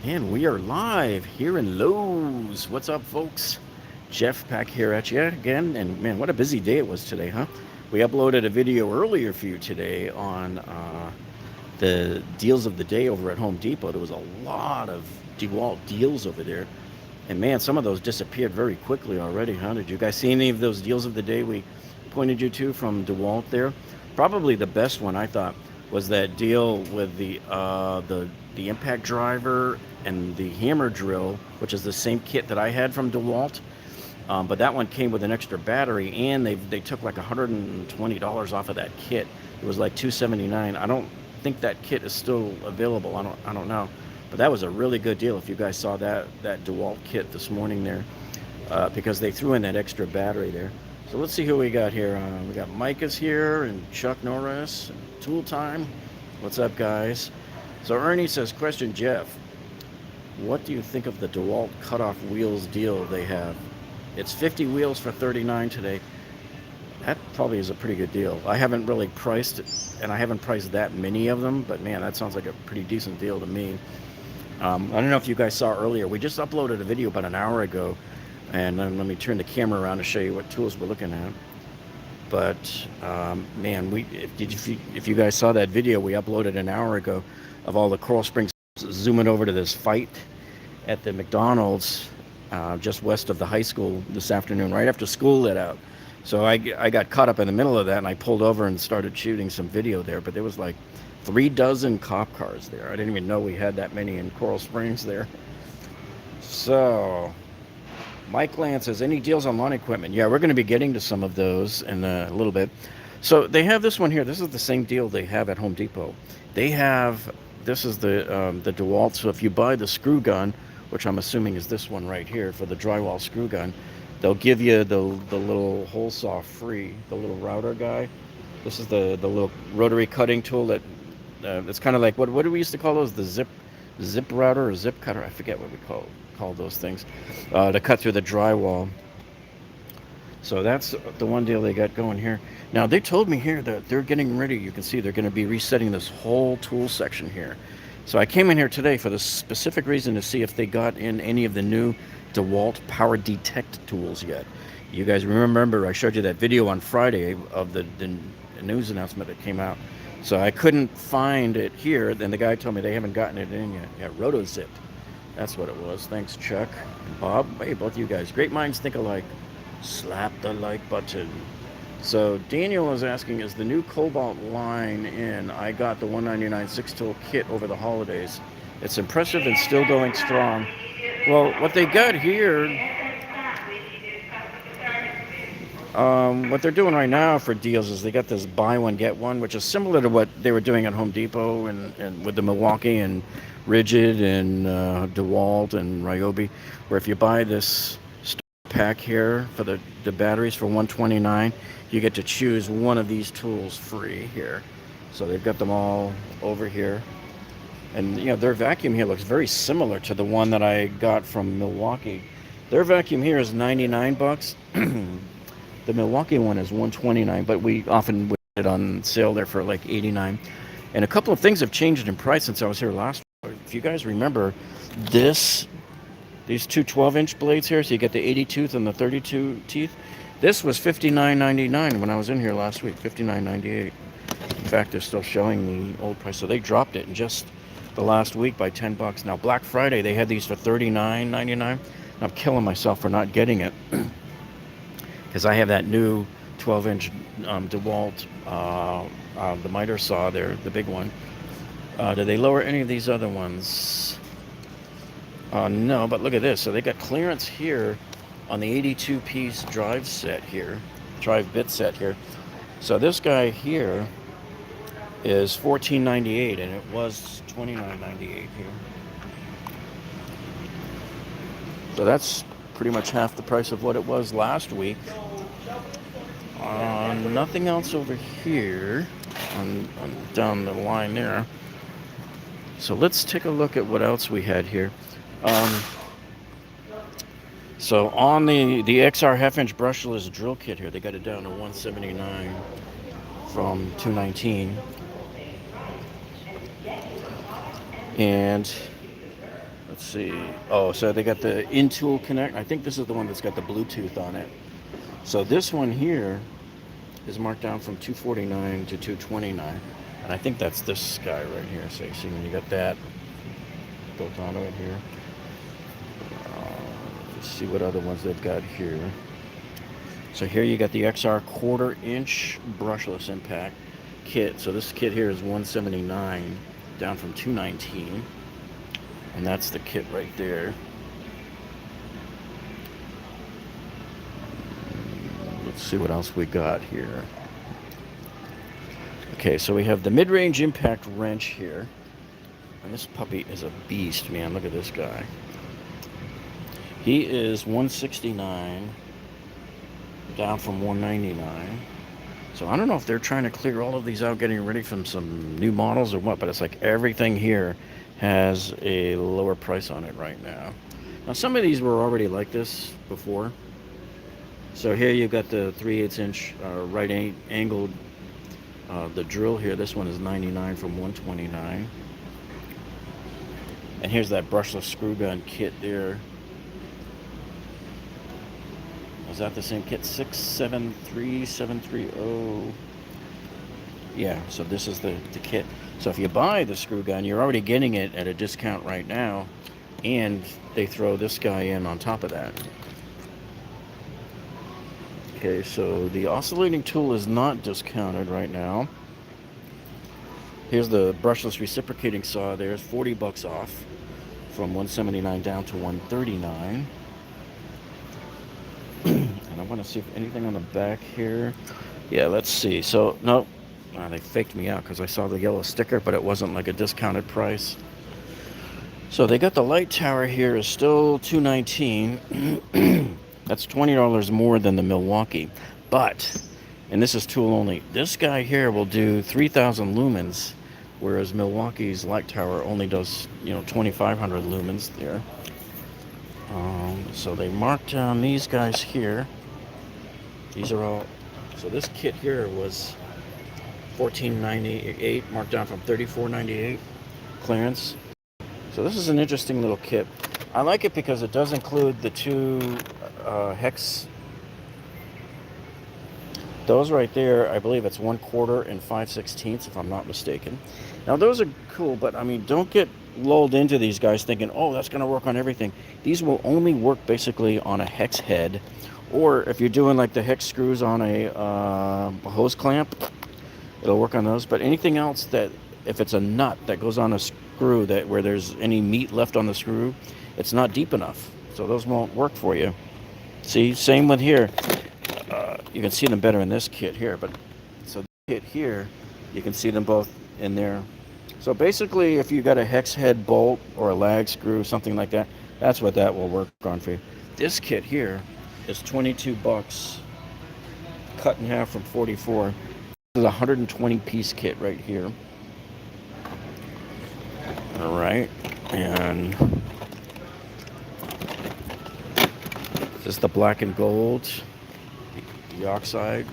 And we are live here in Lowe's. What's up, folks? Jeff back here at you again. And man, what a busy day it was today, huh? We uploaded a video earlier for you today on the deals of the day over at Home Depot. There was a lot of Dewalt deals over there. And man, some of those disappeared very quickly already, huh? Did you guys see any of those deals of the day we pointed you to from Dewalt there? Probably the best one I thought was that deal with the impact driver and the hammer drill, which is the same kit that I had from Dewalt. But that one came with an extra battery, and they took like $120 off of that kit. It was like $279. I don't think that kit is still available. I don't know, but that was a really good deal. If you guys saw that Dewalt kit this morning there, because they threw in that extra battery there. So let's see who we got here. We got Mike is here and Chuck Norris. Tool Time. What's up, guys? So Ernie says, question Jeff, what do you think of the DeWalt cutoff wheels deal they have? It's 50 wheels for 39 today. That probably is a pretty good deal. I haven't really priced it, and I haven't priced that many of them, but man, that sounds like a pretty decent deal to me. I don't know if you guys saw earlier. We just uploaded a video about an hour ago, and let me turn the camera around to show you what tools we're looking at. But man, if you guys saw that video we uploaded an hour ago of all the Coral Springs, zooming over to this fight at the McDonald's just west of the high school this afternoon, right after school let out. So I got caught up in the middle of that, and I pulled over and started shooting some video there. But there was like 3 dozen cop cars there. I didn't even know we had that many in Coral Springs there. So Mike Land says, any deals on lawn equipment? Yeah, we're going to be getting to some of those in a little bit. So they have this one here. This is the same deal they have at Home Depot. They have, this is the DeWalt. So if you buy the screw gun, which I'm assuming is this one right here for the drywall screw gun, they'll give you the little hole saw free, the little router guy. This is the little rotary cutting tool that it's kind of like, what do we used to call those? The zip router or zip cutter? I forget what we call those things, to cut through the drywall. So that's the one deal they got going here. Now they told me here that they're getting ready. You can see they're going to be resetting this whole tool section here. So I came in here today for the specific reason to see if they got in any of the new DeWalt Power Detect tools yet. You guys remember I showed you that video on Friday of the news announcement that came out. So I couldn't find it here. Then the guy told me they haven't gotten it in yet. Yeah, RotoZip. That's what it was. Thanks, Chuck and Bob. Hey, both you guys. Great minds think alike. Slap the like button. So Daniel is asking, is the new Cobalt line in? I got the 199 6-tool kit over the holidays. It's impressive and still going strong. Well, what they got here, what they're doing right now for deals is they got this buy one, get one, which is similar to what they were doing at Home Depot and with the Milwaukee and Rigid and DeWalt and Ryobi, where if you buy this pack here for the batteries for $129, you get to choose one of these tools free here. So they've got them all over here. And you know, their vacuum here looks very similar to the one that I got from Milwaukee. Their vacuum here is 99 bucks. The Milwaukee one is 129, but we often get it on sale there for like 89. And a couple of things have changed in price since I was here last week. If you guys remember these two 12-inch blades here, so you get the 80 tooth and the 32 teeth. This was $59.99 when I was in here last week, $59.98. In fact, they're still showing the old price, so they dropped it in just the last week by 10 bucks. Now, Black Friday, they had these for $39.99. I'm killing myself for not getting it because I have that new 12-inch DeWalt, the miter saw there, the big one. Did they lower any of these other ones? No, but look at this. So they got clearance here on the 82-piece drive set here, drive bit set here. So this guy here is $14.98, and it was $29.98 here. So that's pretty much half the price of what it was last week. Nothing else over here on down the line there. So let's take a look at what else we had here. So on the XR half-inch brushless drill kit here, they got it down to $179 from $219. And Let's see. Oh, so they got the in-tool connect. I think this is the one that's got the Bluetooth on it. So this one here is marked down from 249 to 229, and I think that's this guy right here. So you see when you got that built onto it here. Let's see what other ones they've got here. So here you got the XR 1/4 inch brushless impact kit. So this kit here is 179 down from 219, and that's the kit right there. Let's see what else we got here. Okay, so we have the mid-range impact wrench here. And this puppy is a beast, man. Look at this guy. He is 169 down from 199. So I don't know if they're trying to clear all of these out, getting ready from some new models or what, but it's like everything here has a lower price on it right now. Now some of these were already like this before. So here you've got the 3/8 inch right angled the drill here. This one is 99 from 129. And here's that brushless screw gun kit there. Is that the same kit? 673730. Yeah, so this is the kit. So if you buy the screw gun, you're already getting it at a discount right now, and they throw this guy in on top of that. Okay, so the oscillating tool is not discounted right now. Here's the brushless reciprocating saw. There's 40 bucks off from 179 down to 139. And I want to see if anything on the back here. Yeah, let's see. So, no, they faked me out because I saw the yellow sticker, but it wasn't like a discounted price. So they got the light tower here is still $219. That's $20 more than the Milwaukee. But, and this is tool only, this guy here will do 3,000 lumens, whereas Milwaukee's light tower only does, 2,500 lumens there. So they marked down these guys here. These are all, so this kit here was $14.98, marked down from $34.98 clearance. So this is an interesting little kit. I like it because it does include the two hex. Those right there, I believe it's 1/4 and 5/16 if I'm not mistaken. Now those are cool, but I mean, don't get lulled into these guys thinking, oh, that's going to work on everything. These will only work basically on a hex head, or if you're doing like the hex screws on a hose clamp, it'll work on those. But anything else that, if it's a nut that goes on a screw that where there's any meat left on the screw, it's not deep enough, so those won't work for you. See, same with here. You can see them better in this kit here, but so the kit here, you can see them both in there. So basically, if you got a hex head bolt or a lag screw, something like that, that's what that will work on for you. This kit here is 22 bucks, cut in half from 44. This is a 120 piece kit right here. All right, and this is the black and gold, the oxide.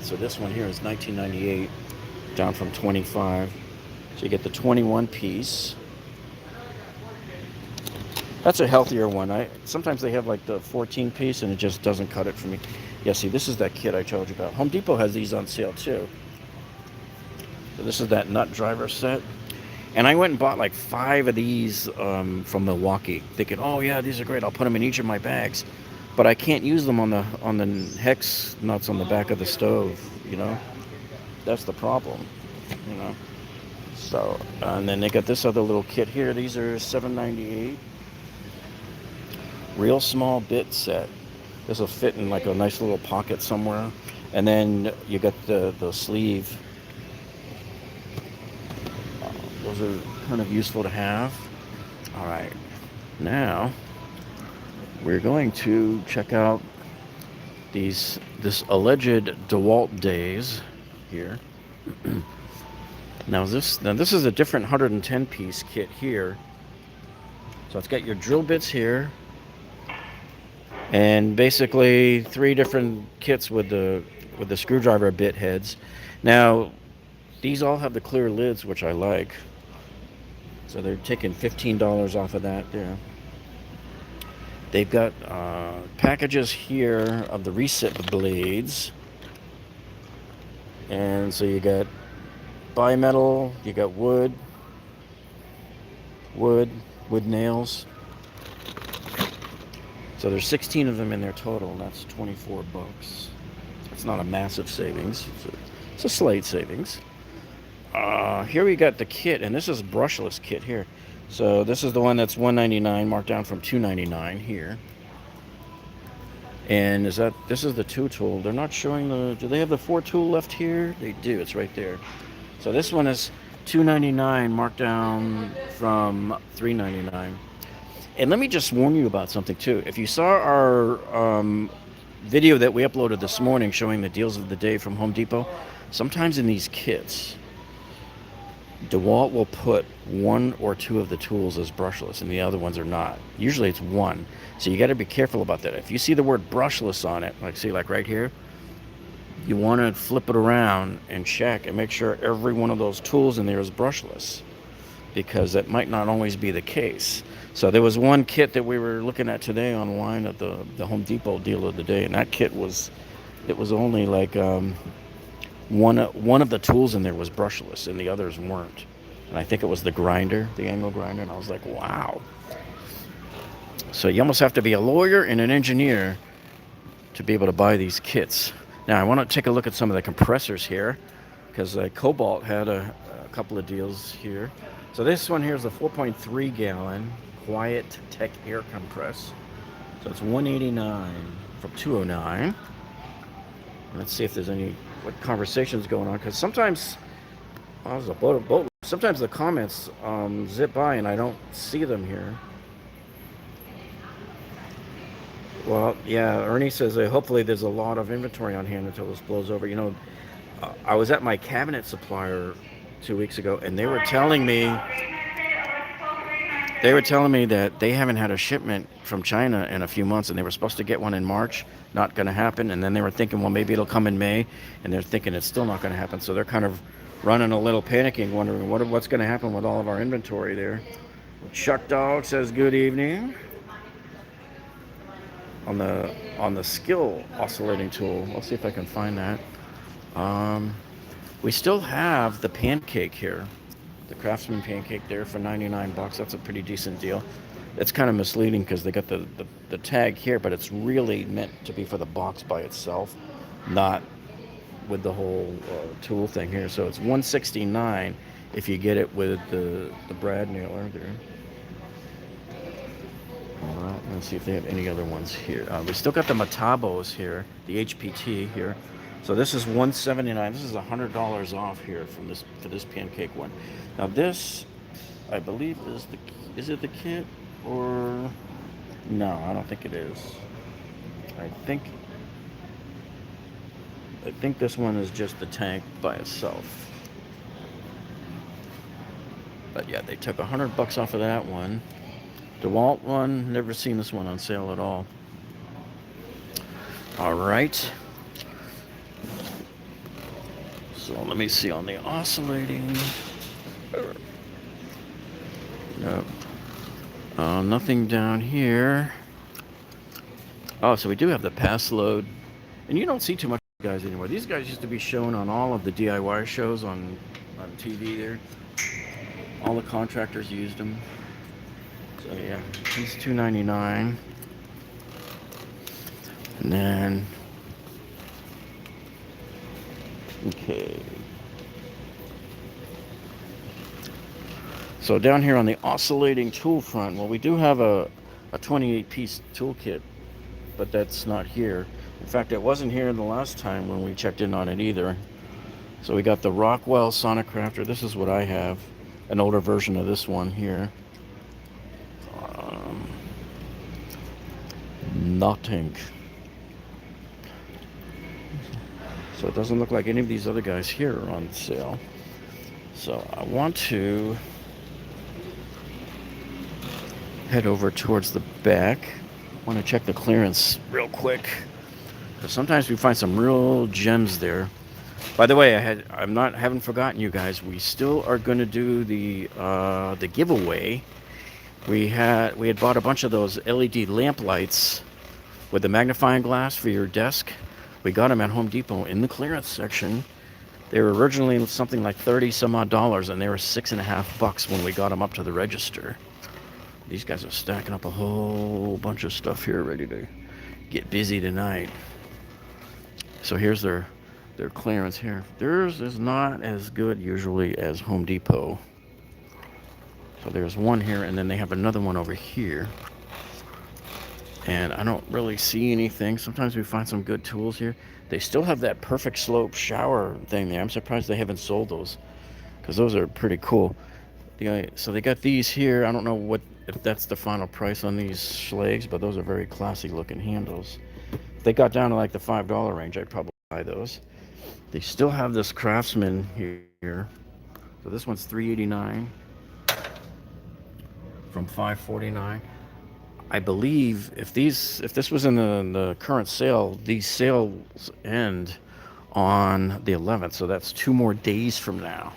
So this one here is $19.98, down from $25. So you get the 21 piece. That's a healthier one. Sometimes they have like the 14 piece and it just doesn't cut it for me. Yeah, see, this is that kit I told you about. Home Depot has these on sale too. So this is that nut driver set. And I went and bought like 5 of these from Milwaukee, thinking, oh yeah, these are great. I'll put them in each of my bags. But I can't use them on the hex nuts on the back of the stove, That's the problem, So, and then they got this other little kit here. These are $7.98. Real small bit set. This will fit in like a nice little pocket somewhere. And then you got the sleeve. Those are kind of useful to have. All right, now we're going to check out this alleged Dewalt days here. Now this is a different 110 piece kit here. So it's got your drill bits here, and basically 3 different kits with the screwdriver bit heads. Now these all have the clear lids, which I like. So they're taking $15 off of that there. They've got packages here of the recip blades. And so you got bimetal, you got wood nails. So there's 16 of them in there total, and that's $24. It's not a massive savings. It's a slight savings. Here we got the kit, and this is a brushless kit here. So this is the one that's $199, marked down from $299 here. And this is the 2 tool. They're not showing do they have the 4 tool left here? They do, it's right there. So this one is $299, marked down from $399. And let me just warn you about something too. If you saw our video that we uploaded this morning showing the deals of the day from Home Depot, sometimes in these kits, Dewalt will put 1 or 2 of the tools as brushless and the other ones are not. Usually it's 1. So you got to be careful about that. If you see the word brushless on it, like right here, you want to flip it around and check and make sure every one of those tools in there is brushless, because that might not always be the case. So there was one kit that we were looking at today online at the Home Depot deal of the day, and that kit was only like one of the tools in there was brushless and the others weren't. And I think it was the grinder, the angle grinder, and I was like, wow. So you almost have to be a lawyer and an engineer to be able to buy these kits. Now I want to take a look at some of the compressors here, because Cobalt had a couple of deals here. So this one here is a 4.3 gallon Quiet Tech air compress. So it's $189 from $209. Let's see if there's what conversation's going on, because sometimes there's a boat. Sometimes the comments zip by and I don't see them here. Well, yeah, Ernie says hopefully there's a lot of inventory on hand until this blows over. You know, I was at my cabinet supplier 2 weeks ago, and they were telling me that they haven't had a shipment from China in a few months, and they were supposed to get one in March. Not going to happen. And then they were thinking, well, maybe it'll come in May, and they're thinking it's still not going to happen. So they're kind of running a little panicking, wondering what's going to happen with all of our inventory there. Chuck Dog says good evening. On the skill oscillating tool, let's see if I can find that. We still have the Pancake here, the Craftsman Pancake there for $99. That's a pretty decent deal. It's kind of misleading because they got the tag here, but it's really meant to be for the box by itself, not with the whole tool thing here. So it's $169 if you get it with the brad nailer there. All right, let's see if they have any other ones here. We still got the Metabos here, the HPT here. So this is $179. This is $100 off here for this Pancake one. Now this, I believe, is it the kit or no? I don't think it is. I think this one is just the tank by itself. But yeah, they took $100 off of that one. Dewalt one, never seen this one on sale at all. All right. So let me see on the oscillating. Nope. Nothing down here. Oh, so we do have the pass load. And you don't see too much of these guys anymore. These guys used to be shown on all of the DIY shows on TV there. All the contractors used them. So yeah, he's $299. And then, okay. So down here on the oscillating tool front, well, we do have a 28-piece toolkit, but that's not here. In fact, it wasn't here the last time when we checked in on it either. So we got the Rockwell Sonicrafter. This is what I have, an older version of this one here. Nothing. So it doesn't look like any of these other guys here are on sale. So I want to head over towards the back. I want to check the clearance real quick, because sometimes we find some real gems there. By the way, haven't forgotten you guys. We still are going to do the giveaway. We had bought a bunch of those LED lamp lights with the magnifying glass for your desk. We got them at Home Depot in the clearance section. They were originally something like 30 some odd dollars, and they were $6.50 when we got them up to the register. These guys are stacking up a whole bunch of stuff here, ready to get busy tonight. So here's their clearance here. Theirs is not as good usually as Home Depot. So there's one here, and then they have another one over here. And I don't really see anything. Sometimes we find some good tools here. They still have that perfect slope shower thing there. I'm surprised they haven't sold those, because those are pretty cool. So they got these here. I don't know if that's the final price on these Schlags, but those are very classy looking handles. If they got down to like the $5 range, I'd probably buy those. They still have this Craftsman here. So this one's $3.89 from $5.49. I believe if this was in the current sale, these sales end on the 11th, so that's 2 more days from now.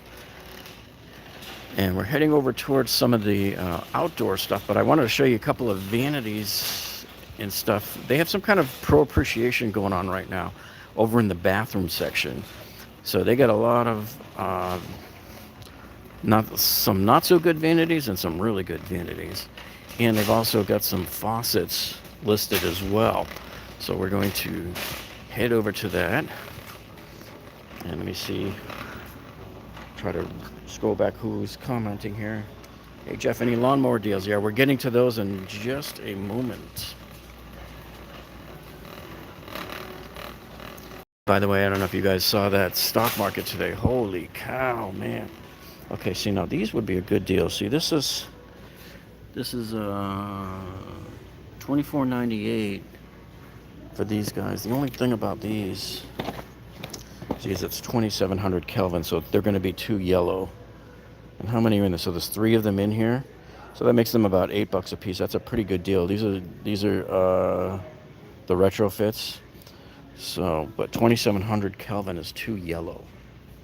And we're heading over towards some of the outdoor stuff, but I wanted to show you a couple of vanities and stuff. They have some kind of pro appreciation going on right now over in the bathroom section. So they got a lot of some not so good vanities and some really good vanities. And they've also got some faucets listed as well. So we're going to head over to that. And let me see. Try to scroll back who's commenting here. Hey Jeff, any lawnmower deals? Yeah, we're getting to those in just a moment. By the way, I don't know if you guys saw that stock market today. Holy cow, man. Okay, see now these would be a good deal. See, this is $24.98 for these guys. The only thing about these, see, is it's 2700 Kelvin, so they're going to be 2 yellow. And how many are in this? So there's 3 of them in here. So that makes them about $8 a piece. That's a pretty good deal. These are the retrofits. So, but 2700 Kelvin is 2 yellow.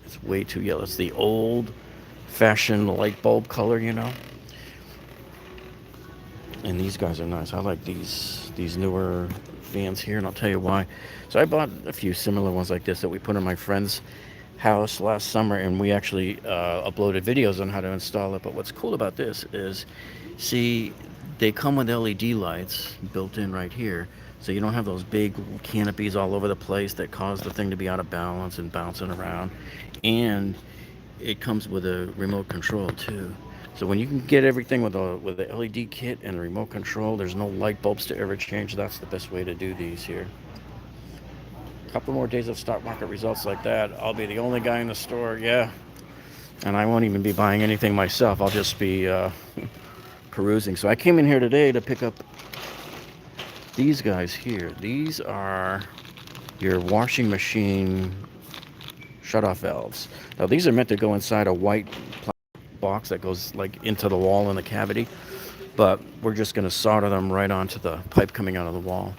It's way too yellow. It's the old-fashioned light bulb color, you know. And these guys are nice. I like these newer fans here, and I'll tell you why. So I bought a few similar ones like this that we put in my friend's house last summer, and we actually uploaded videos on how to install it. But what's cool about this is, see, they come with LED lights built in right here, so you don't have those big canopies all over the place that cause the thing to be out of balance and bouncing around. And it comes with a remote control too. So when you can get everything with the LED kit and a remote control, there's no light bulbs to ever change. That's the best way to do these here. A couple more days of stock market results like that, I'll be the only guy in the store, yeah. And I won't even be buying anything myself. I'll just be perusing. So I came in here today to pick up these guys here. These are your washing machine shutoff valves. Now these are meant to go inside a white box that goes like into the wall in the cavity, but we're just going to solder them right onto the pipe coming out of the wall.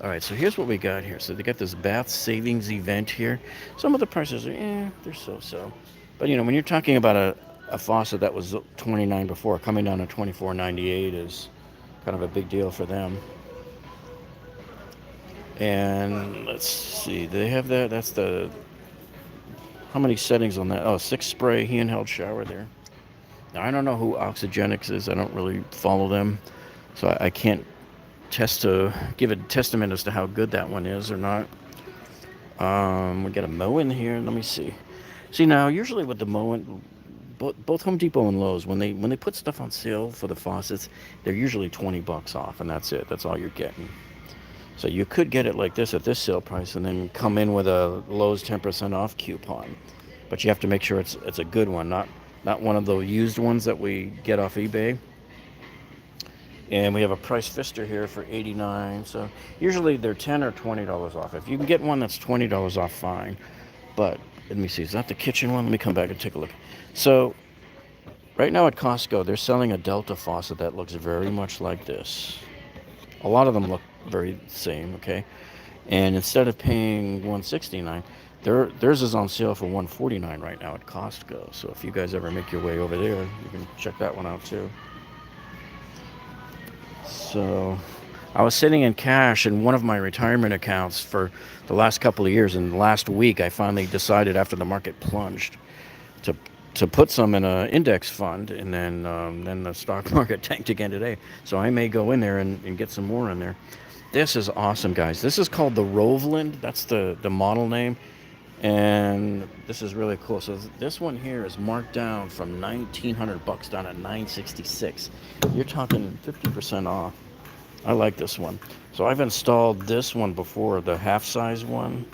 All right, so here's what we got here. So they got this bath savings event here. Some of the prices are they're so, but you know, when you're talking about a faucet that was $29 before, coming down to $24.98 is kind of a big deal for them. And let's see, they have that. That's the, how many settings on that? Oh, 6 spray handheld shower there. Now, I don't know who Oxygenics is. I don't really follow them, so I can't give a testament as to how good that one is or not. We got a Moen here. Let me see. See, now usually with the Moen, both Home Depot and Lowe's, when they put stuff on sale for the faucets, they're usually $20 off, and that's it. That's all you're getting. So you could get it like this at this sale price and then come in with a Lowe's 10% off coupon. But you have to make sure it's a good one, not one of the used ones that we get off eBay. And we have a price Fister here for $89. So usually they're $10 or $20 off. If you can get one that's $20 off, fine. But let me see, is that the kitchen one? Let me come back and take a look. So right now at Costco, they're selling a Delta faucet that looks very much like this. A lot of them look very same, okay? And instead of paying $169, Theirs is on sale for $149 right now at Costco. So if you guys ever make your way over there, you can check that one out too. So I was sitting in cash in one of my retirement accounts for the last couple of years, and last week I finally decided, after the market plunged, to put some in an index fund, and then the stock market tanked again today. So I may go in there and get some more in there. This is awesome, guys. This is called the Roveland. That's the model name. And this is really cool. So this one here is marked down from $1,900 down to $966. You're talking 50% off. I like this one. So I've installed this one before, the half size one,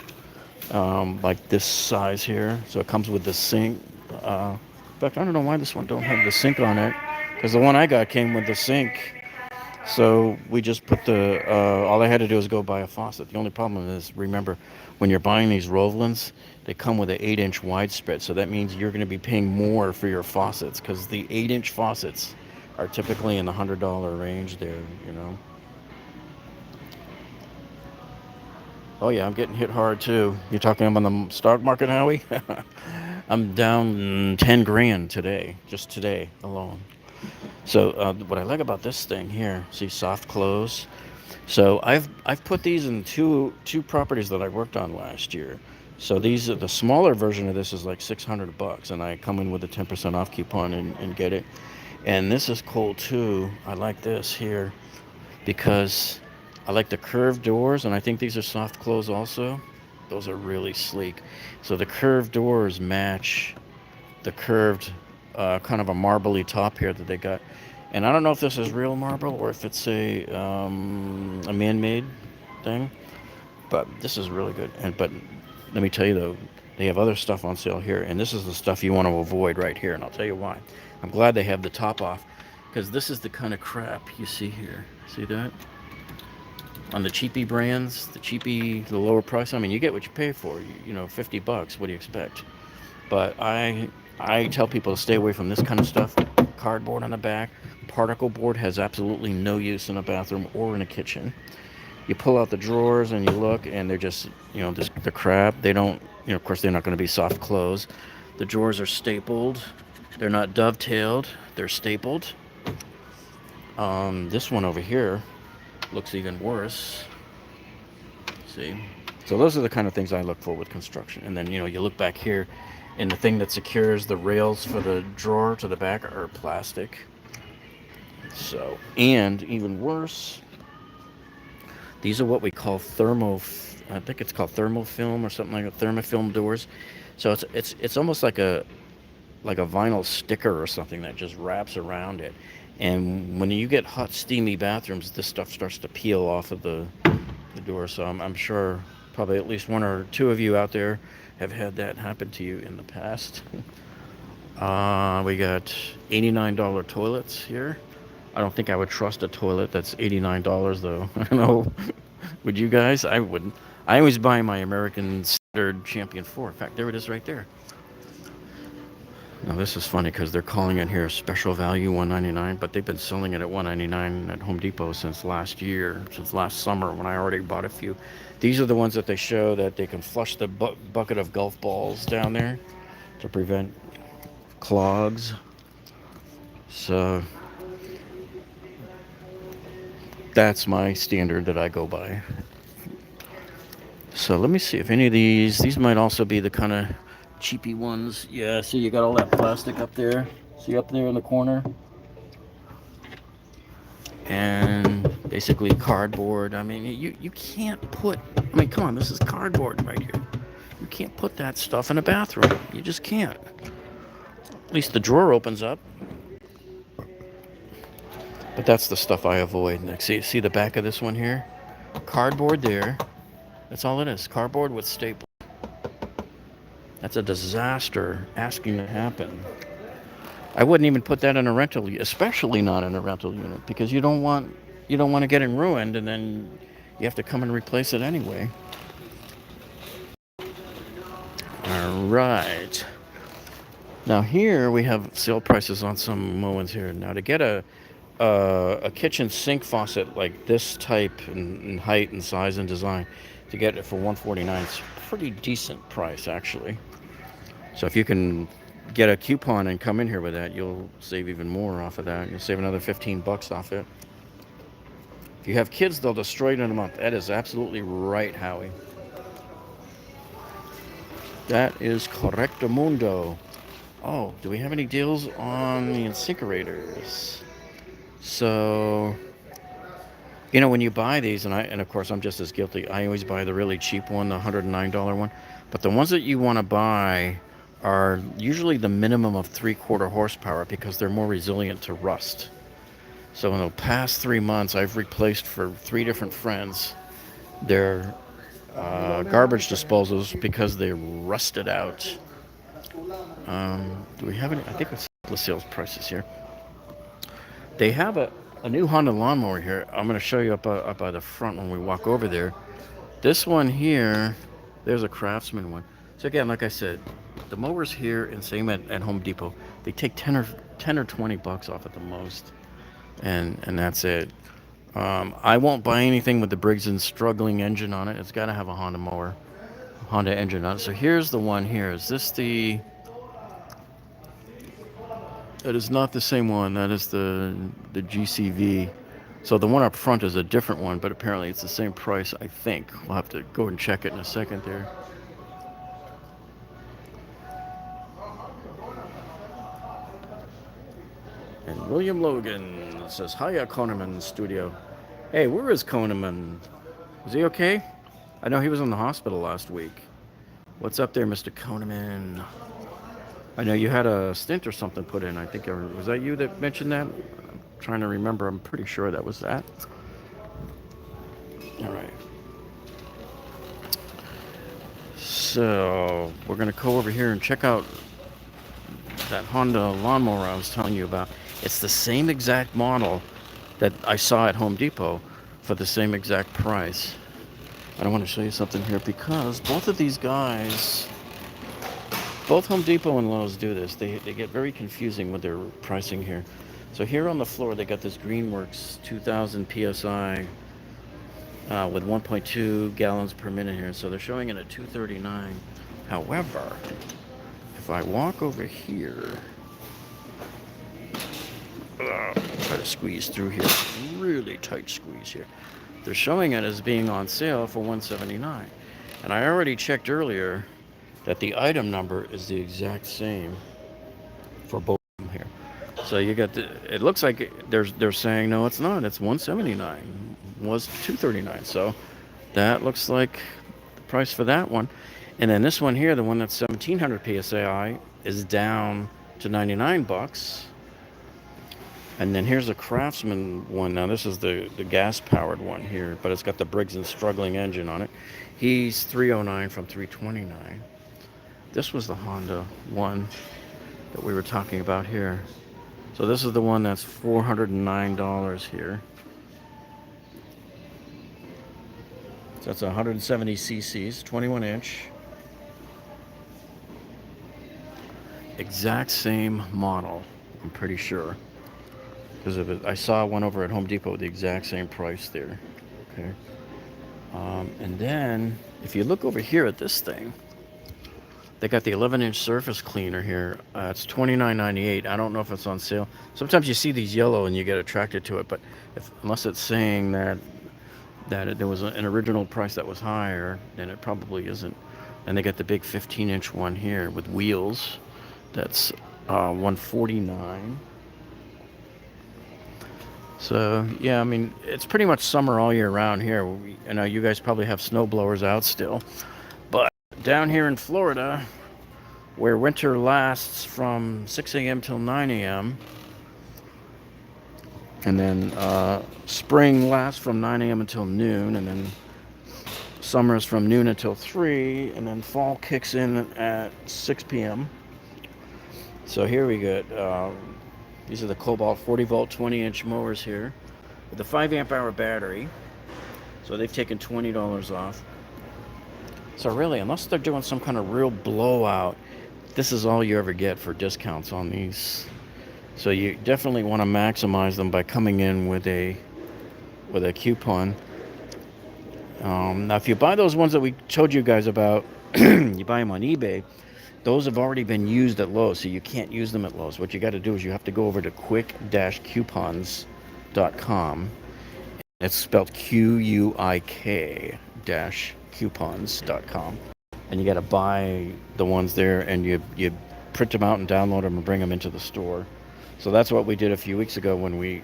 like this size here. So it comes with the sink. In fact, I don't know why this one don't have the sink on it, because the one I got came with the sink. So we just put all I had to do is go buy a faucet. The only problem is, remember, when you're buying these Rovelands, they come with an 8-inch widespread. So that means you're going to be paying more for your faucets, because the 8-inch faucets are typically in the $100 range there, you know. Oh yeah, I'm getting hit hard too. You're talking about the stock market, Howie? I'm down 10 grand today, just today alone. So what I like about this thing here, see, soft close. So I've put these in two properties that I worked on last year. So these are the smaller version of this is like $600, and I come in with a 10% off coupon and get it. And this is cool too. I like this here because I like the curved doors, and I think these are soft close also. Those are really sleek. So the curved doors match the curved kind of a marbly top here that they got. And I don't know if this is real marble or if it's a man-made thing, but this is really good. But let me tell you though, they have other stuff on sale here, and this is the stuff you want to avoid right here, and I'll tell you why. I'm glad they have the top off, because this is the kind of crap you see here. See that? On the cheapy brands, the lower price, I mean, you get what you pay for. You know, $50. What do you expect? But I tell people to stay away from this kind of stuff. Cardboard on the back. Particle board has absolutely no use in a bathroom or in a kitchen. You pull out the drawers and you look, and they're just, you know, the crap. They don't, you know, of course, they're not going to be soft close. The drawers are stapled. They're not dovetailed. They're stapled. This one over here looks even worse. See? So those are the kind of things I look for with construction. And then, you know, you look back here, and the thing that secures the rails for the drawer to the back are plastic. So, and even worse, these are what we call I think it's called thermofilm or something like that, thermofilm doors. So it's almost like a vinyl sticker or something that just wraps around it. And when you get hot, steamy bathrooms, this stuff starts to peel off of the door. So I'm sure probably at least one or two of you out there have had that happen to you in the past. We got $89 toilets here. I don't think I would trust a toilet that's $89 though. I don't know. Would you guys? I wouldn't. I always buy my American Standard Champion 4. In fact, there it is right there. Now this is funny because they're calling it here special value $199, but they've been selling it at $199 at Home Depot since last year, since last summer when I already bought a few. These are the ones that they show that they can flush the bucket of golf balls down there to prevent clogs. So that's my standard that I go by. So let me see if any of these might also be the kind of cheapy ones. Yeah, see, you got all that plastic up there. See up there in the corner? And basically cardboard. I mean, you can't put, I mean, come on, this is cardboard right here. You can't put that stuff in a bathroom. You just can't. At least the drawer opens up. But that's the stuff I avoid. Next, see the back of this one here? Cardboard there. That's all it is. Cardboard with staple. That's a disaster asking to happen. I wouldn't even put that in a rental, especially not in a rental unit, because you don't want to get it ruined and then you have to come and replace it anyway. All right. Now here we have sale prices on some Mowers here. Now to get a kitchen sink faucet like this type in height and size and design, to get it for $149. It's a pretty decent price, actually. So if you can get a coupon and come in here with that, you'll save even more off of that. You'll save another 15 bucks off it. If you have kids, they'll destroy it in a month. That is absolutely right, Howie. That is correctamundo. Oh, do we have any deals on the incinerators? So, you know, when you buy these, and of course I'm just as guilty, I always buy the really cheap one, the $109 one. But the ones that you want to buy are usually the minimum of 3/4 horsepower because they're more resilient to rust. So in the past 3 months, I've replaced for 3 different friends their garbage disposals because they rusted out. Do we have any? I think it's the sales prices here. They have a new Honda lawnmower here. I'm going to show you up by the front when we walk over there. This one here, there's a Craftsman one. So again, like I said, the mowers here and same at Home Depot, they take 10 or 20 bucks off at the most. And that's it. I won't buy anything with the Briggs & Struggling engine on it. It's got to have a Honda engine on it. So here's the one here. Is this the... That is not the same one. That is the GCV. So the one up front is a different one, but apparently it's the same price, I think. We'll have to go and check it in a second there. And William Logan says, hiya, Koneman Studio. Hey, where is Koneman? Is he okay? I know he was in the hospital last week. What's up there, Mr. Koneman? I know you had a stint or something put in. I think, was that you that mentioned that? I'm trying to remember. I'm pretty sure that was that. All right. So we're going to go over here and check out that Honda lawnmower I was telling you about. It's the same exact model that I saw at Home Depot for the same exact price. And I want to show you something here because both of these guys, both Home Depot and Lowe's do this. They get very confusing with their pricing here. So here on the floor, they got this Greenworks 2000 PSI with 1.2 gallons per minute here. So they're showing it at $239. However, if I walk over here, try to squeeze through here, really tight squeeze here. They're showing it as being on sale for $179. And I already checked earlier that the item number is the exact same for both of them here. So you got it looks like they're saying no, it's not. It's $179. Was $239. So that looks like the price for that one. And then this one here, the one that's 1700 PSI, is down to 99 bucks. And then here's a Craftsman one. Now this is the gas-powered one here, but it's got the Briggs & Struggling engine on it. He's $309 from $329. This was the Honda one that we were talking about here. So this is the one that's $409 here. So that's 170 cc's, 21 inch. Exact same model, I'm pretty sure. Because of it, I saw one over at Home Depot with the exact same price there. Okay. And then, if you look over here at this thing, they got the 11-inch surface cleaner here. It's $29.98. I don't know if it's on sale. Sometimes you see these yellow and you get attracted to it, but unless it's saying that there was an original price that was higher, then it probably isn't. And they got the big 15-inch one here with wheels. That's $149. So yeah, I mean, it's pretty much summer all year round here. I know you guys probably have snow blowers out still, but down here in Florida, where winter lasts from 6 a.m. till 9 a.m., and then spring lasts from 9 a.m. until noon, and then summer is from noon until 3, and then fall kicks in at 6 p.m. So here we got, these are the Cobalt 40 volt 20-inch mowers here with a 5 amp hour battery. So they've taken $20 off. So really, unless they're doing some kind of real blowout, this is all you ever get for discounts on these. So you definitely want to maximize them by coming in with a coupon. Now, if you buy those ones that we told you guys about, you buy them on eBay, those have already been used at Lowe's, so you can't use them at Lowe's. What you got to do is you have to go over to quick-coupons.com. It's spelled QUIK-coupons.com. And you got to buy the ones there, and you print them out and download them and bring them into the store. So that's what we did a few weeks ago when we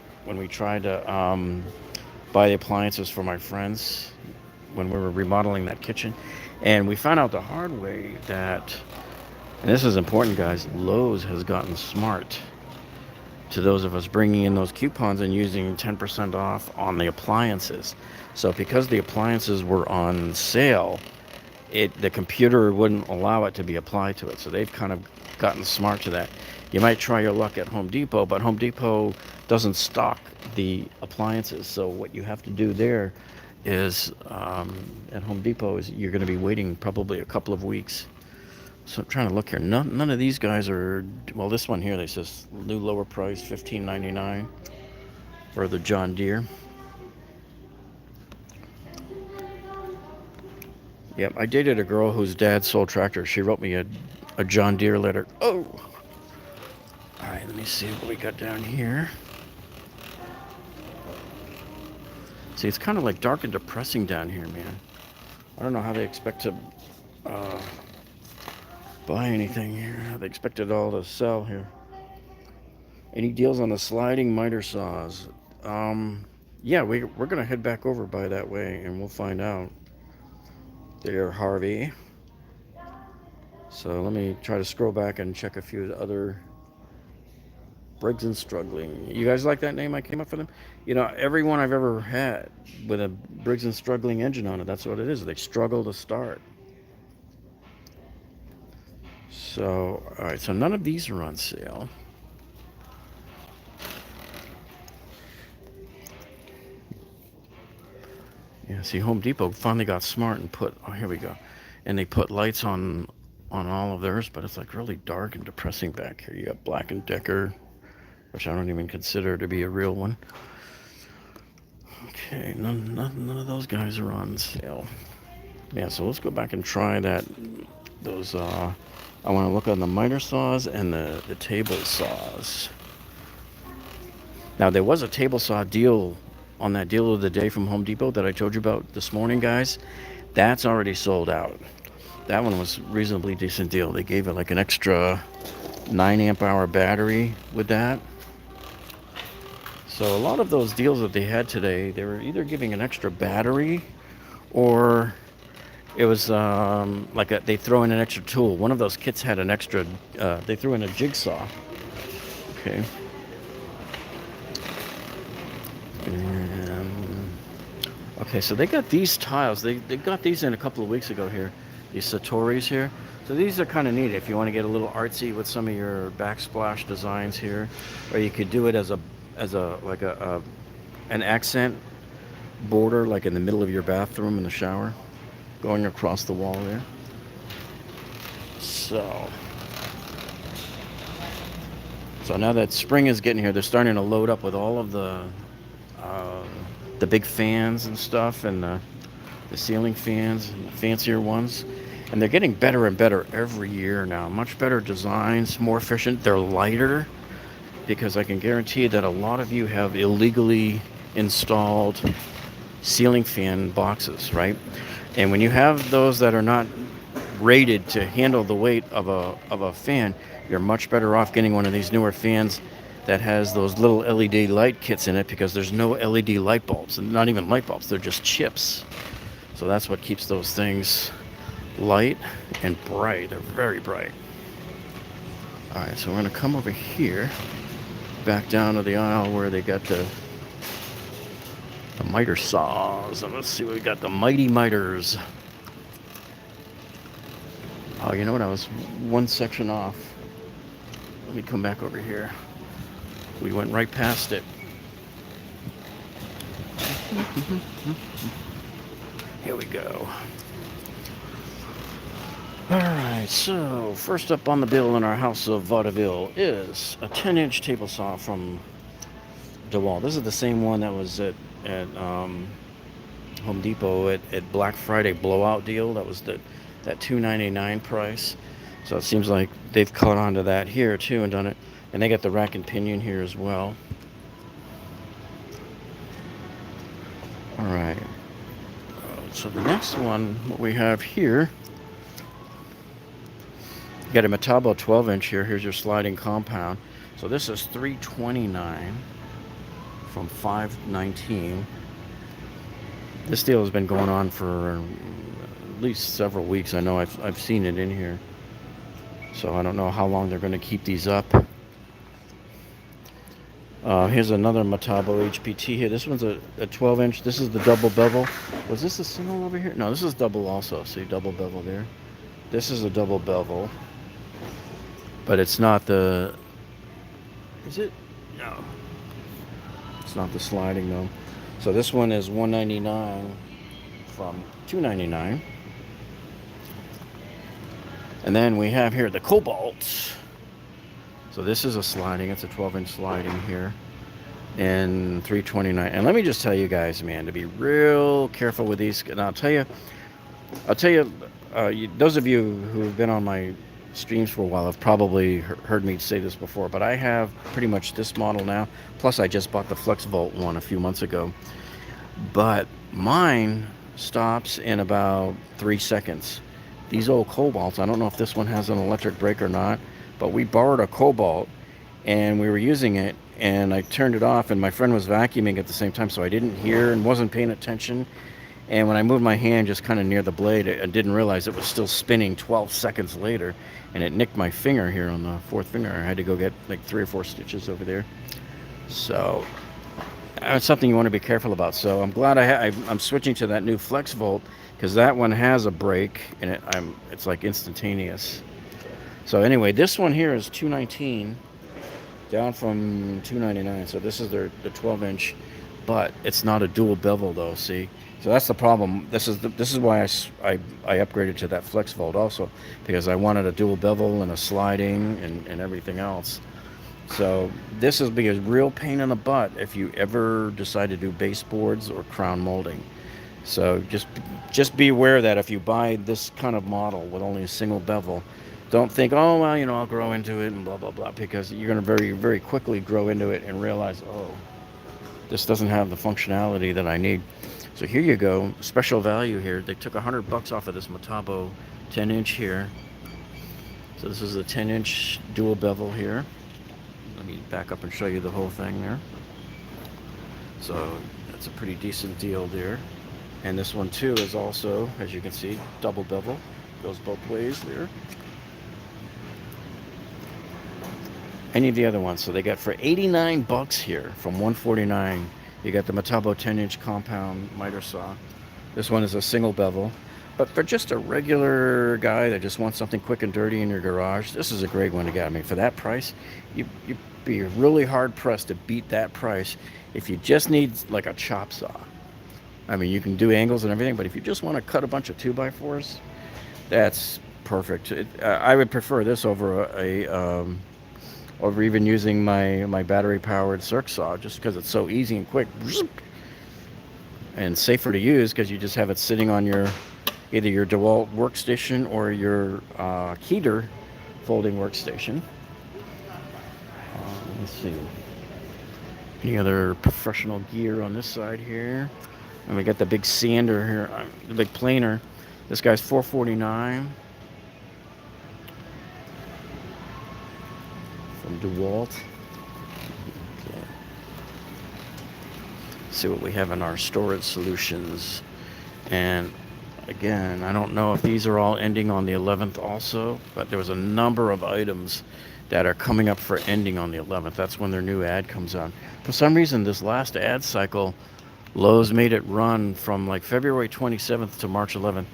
tried to buy the appliances for my friends when we were remodeling that kitchen. And we found out the hard way that, and this is important, guys, Lowe's has gotten smart to those of us bringing in those coupons and using 10% off on the appliances. So because the appliances were on sale, the computer wouldn't allow it to be applied to it. So they've kind of gotten smart to that. You might try your luck at Home Depot, but Home Depot doesn't stock the appliances. So what you have to do there is, at Home Depot, is you're going to be waiting probably a couple of weeks. So I'm trying to look here. None of these guys are, well, this one here, they says new lower price, $15.99 for the John Deere. Yep, I dated a girl whose dad sold tractors. She wrote me a John Deere letter. Oh! All right, let me see what we got down here. See, it's kind of like dark and depressing down here, man. I don't know how they expect to buy anything here. How they expect it all to sell here. Any deals on the sliding miter saws? Yeah, we're going to head back over by that way, and we'll find out. There, Harvey. So let me try to scroll back and check a few other. Briggs and Struggling. You guys like that name I came up for them? You know, every one I've ever had with a Briggs and Struggling engine on it, that's what it is. They struggle to start. So, all right, so none of these are on sale. Yeah, see, Home Depot finally got smart and put, oh, here we go. And they put lights on all of theirs, but it's like really dark and depressing back here. You got Black & Decker, which I don't even consider to be a real one. Okay, none of those guys are on sale. Yeah, so let's go back and try that. Those, I want to look on the miter saws and the table saws. Now, there was a table saw deal on that deal of the day from Home Depot that I told you about this morning, guys. That's already sold out. That one was a reasonably decent deal. They gave it like an extra 9 amp hour battery with that. So a lot of those deals that they had today, they were either giving an extra battery or it was like they throw in an extra tool. One of those kits had an extra, they threw in a jigsaw. Okay. Okay, so they got these tiles. They got these in a couple of weeks ago here. These Satori's here. So these are kind of neat if you want to get a little artsy with some of your backsplash designs here, or you could do it as an accent border, like in the middle of your bathroom in the shower, going across the wall there. So now that spring is getting here, they're starting to load up with all of the big fans and stuff, and the ceiling fans, and the fancier ones. And they're getting better and better every year now. Much better designs, more efficient. They're lighter, because I can guarantee that a lot of you have illegally installed ceiling fan boxes, right? And when you have those that are not rated to handle the weight of a fan, you're much better off getting one of these newer fans that has those little LED light kits in it, because there's no LED light bulbs, and not even light bulbs, they're just chips. So that's what keeps those things light and bright. They're very bright. All right, so we're going to come over here, back down to the aisle where they got the miter saws, and let's see what we got. The mighty miters. Oh, you know what? I was one section off. Let me come back over here. We went right past it. Here we go. Alright, so first up on the bill in our house of vaudeville is a 10-inch table saw from Dewalt. This is the same one that was at Home Depot at Black Friday blowout deal. That was that $2.99 price. So it seems like they've caught on to that here too and done it. And they got the rack and pinion here as well. All right. So the next one, what we have here, you got a Metabo 12-inch here. Here's your sliding compound. So this is $329 from $519. This deal has been going on for at least several weeks. I know I've seen it in here. So I don't know how long they're going to keep these up. Here's another Metabo HPT here. This one's a 12-inch. This is the double bevel. Was this a single over here? No, this is double also. See, double bevel there. This is a double bevel. But it's not the... Is it? No. It's not the sliding though. So this one is $199 from $299. And then we have here the Cobalt. So this is a sliding. It's a 12-inch sliding here. And $329. And let me just tell you guys, man, to be real careful with these. And I'll tell you, those of you who have been on my streams for a while have probably heard me say this before, but I have pretty much this model now. Plus, I just bought the FlexVolt one a few months ago. But mine stops in about 3 seconds. These old Cobalts, I don't know if this one has an electric brake or not, but we borrowed a Cobalt and we were using it, and I turned it off, and my friend was vacuuming at the same time, so I didn't hear and wasn't paying attention. And when I moved my hand just kind of near the blade, I didn't realize it was still spinning 12 seconds later, and it nicked my finger here on the fourth finger. I had to go get like 3 or 4 stitches over there. So that's something you want to be careful about. So I'm glad I'm switching to that new FlexVolt, because that one has a brake, and it's like instantaneous. So anyway, this one here is $219, down from $299. So this is the 12-inch, but it's not a dual bevel though. See, so that's the problem. This is why I upgraded to that FlexVolt also, because I wanted a dual bevel and a sliding and everything else. So this will be a real pain in the butt if you ever decide to do baseboards or crown molding. So just be aware that if you buy this kind of model with only a single bevel, don't think, oh, well, I'll grow into it and blah, blah, blah, because you're going to very, very quickly grow into it and realize, oh, this doesn't have the functionality that I need. So here you go, special value here. They took $100 off of this Metabo 10-inch here. So this is a 10-inch dual bevel here. Let me back up and show you the whole thing there. So that's a pretty decent deal there. And this one too is also, as you can see, double bevel. Goes both ways there. Any of the other ones. So they got for $89 here from $149. You got the Metabo 10-inch compound miter saw. This one is a single bevel. But for just a regular guy that just wants something quick and dirty in your garage, this is a great one to get. I mean, for that price, you'd be really hard pressed to beat that price if you just need like a chop saw. I mean, you can do angles and everything, but if you just want to cut a bunch of 2x4s, that's perfect. I would prefer this over over even using my battery-powered circ saw, just because it's so easy and quick and safer to use, because you just have it sitting on either your Dewalt workstation or your Keter folding workstation. Let's see. Any other professional gear on this side here? And we got the big sander here, the big planer. This guy's $449 from Dewalt. Okay. See what we have in our storage solutions. And again, I don't know if these are all ending on the 11th also, but there was a number of items that are coming up for ending on the 11th. That's when their new ad comes on. For some reason, this last ad cycle, Lowe's made it run from like February 27th to March 11th.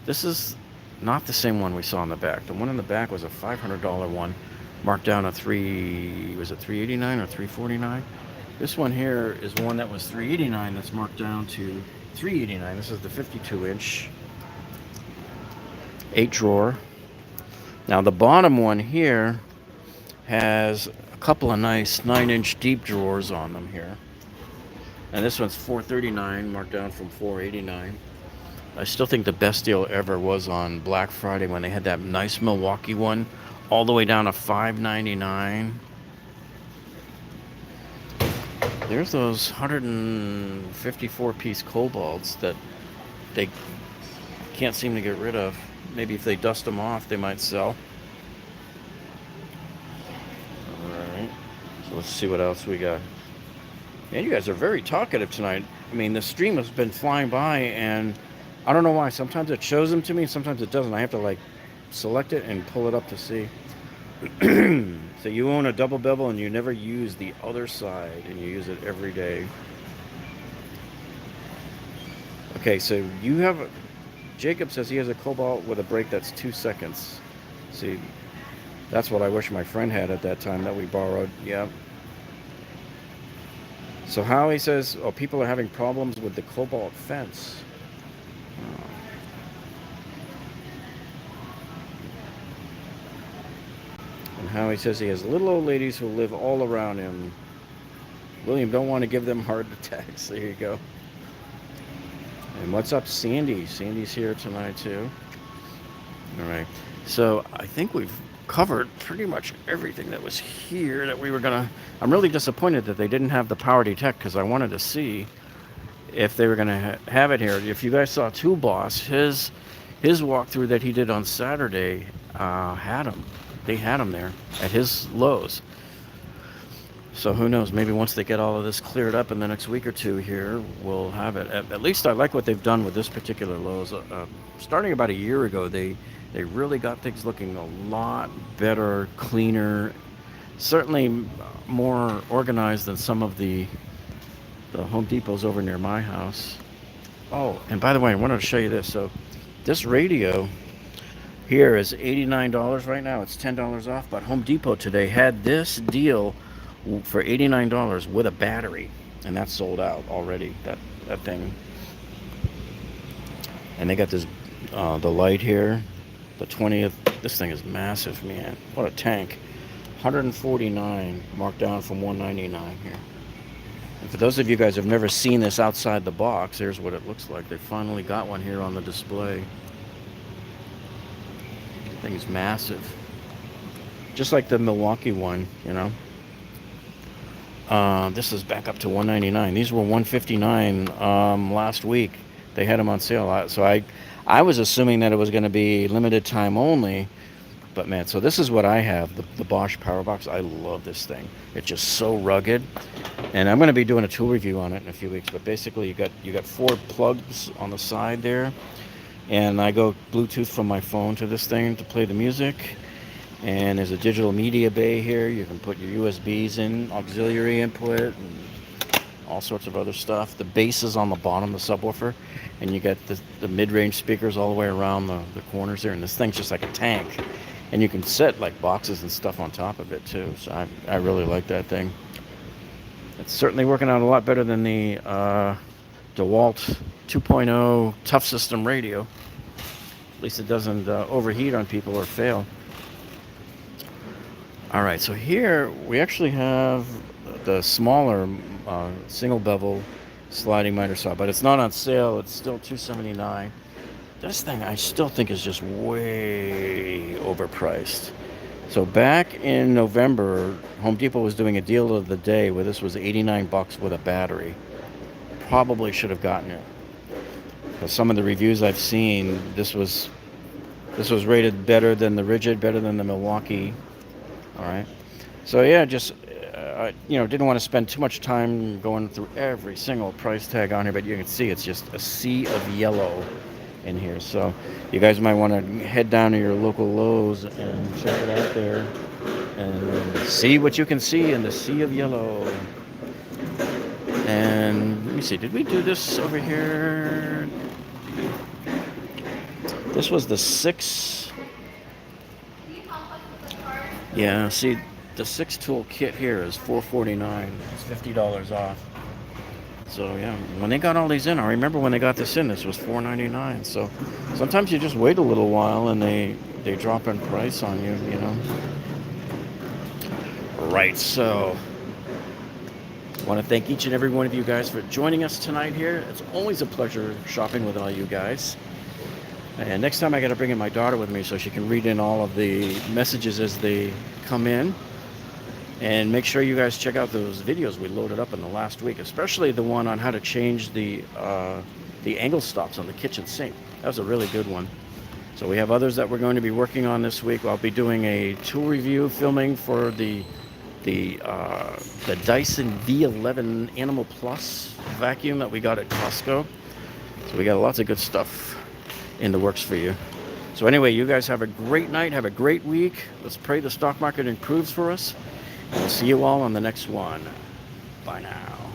This is not the same one we saw in the back. The one in the back was a $500 one, marked down at $389 or $349? This one here is one that was $389 that's marked down to $389. This is the 52-inch 8-drawer. Now the bottom one here has a couple of nice 9-inch deep drawers on them here. And this one's $4.39, marked down from $4.89. I still think the best deal ever was on Black Friday when they had that nice Milwaukee one, all the way down to $5.99. There's those 154-piece Cobalts that they can't seem to get rid of. Maybe if they dust them off, they might sell. Alright, so let's see what else we got. Man, you guys are very talkative tonight. I mean, the stream has been flying by, and I don't know why. Sometimes it shows them to me, sometimes it doesn't. I have to, like, select it and pull it up to see. So you own a double bevel and you never use the other side, and you use it every day. Okay, so you have... Jacob says he has a Cobalt with a break that's 2 seconds. See, that's what I wish my friend had at that time that we borrowed. Yeah. So Howie says, oh, people are having problems with the Cobalt fence. Oh. And Howie says he has little old ladies who live all around him. William, don't want to give them heart attacks. There you go. And what's up, Sandy? Sandy's here tonight, too. All right. So I think we've covered pretty much everything that was here that we were going to... I'm really disappointed that they didn't have the power detect, because I wanted to see if they were going to have it here. If you guys saw Tool Boss, his walkthrough that he did on Saturday had them. They had them there at his Lowe's. So who knows, maybe once they get all of this cleared up in the next week or two here, we'll have it. At least I like what they've done with this particular Lowe's. Starting about a year ago, they really got things looking a lot better, cleaner, certainly more organized than some of the Home Depots over near my house. Oh, and by the way, I wanted to show you this. So this radio here is $89 right now. It's $10 off, but Home Depot today had this deal for $89 with a battery, and that's sold out already, that thing. And they got this the light here, the 20th. This thing is massive, man. What a tank. $149, marked down from $199 here. And for those of you guys who have never seen this outside the box, here's what it looks like. They finally got one here on the display. The thing is massive, just like the Milwaukee one, you know. This is back up to $199. These were $159 last week. They had them on sale. So I was assuming that it was going to be limited time only. But man, so this is what I have, the Bosch Power Box. I love this thing. It's just so rugged. And I'm going to be doing a tool review on it in a few weeks. But basically, you got 4 plugs on the side there. And I go Bluetooth from my phone to this thing to play the music. And there's a digital media bay here. You can put your USBs in, auxiliary input, and all sorts of other stuff. The bass is on the bottom, the subwoofer. And you got the mid-range speakers all the way around the corners there. And this thing's just like a tank. And you can set like boxes and stuff on top of it too. So I really like that thing. It's certainly working out a lot better than the Dewalt 2.0 Tough System radio. At least it doesn't overheat on people or fail. All right, so here we actually have the smaller single bevel sliding miter saw, but it's not on sale. It's still $279. This thing I still think is just way overpriced. So back in November, Home Depot was doing a deal of the day where this was $89 with a battery. Probably should have gotten it. Because some of the reviews I've seen, this was rated better than the Rigid, better than the Milwaukee. All right. So yeah, just didn't want to spend too much time going through every single price tag on here, but you can see it's just a sea of yellow in here. So you guys might want to head down to your local Lowe's and check it out there and see what you can see in the sea of yellow. And let me see, did we do this over here? This was the 6. Yeah, see, the 6 tool kit here is $449. It's $50 off. So yeah, when they got all these in, I remember when they got this in, this was $4.99. So sometimes you just wait a little while and they drop in price on you, you know. Right, so want to thank each and every one of you guys for joining us tonight here. It's always a pleasure shopping with all you guys. And next time I got to bring in my daughter with me so she can read in all of the messages as they come in. And make sure you guys check out those videos we loaded up in the last week, especially the one on how to change the angle stops on the kitchen sink. That was a really good one. So we have others that we're going to be working on this week. I'll be doing a tool review filming for the Dyson V11 Animal Plus vacuum that we got at Costco. So we got lots of good stuff in the works for you. So anyway, you guys have a great night. Have a great week. Let's pray the stock market improves for us. We'll see you all on the next one. Bye now.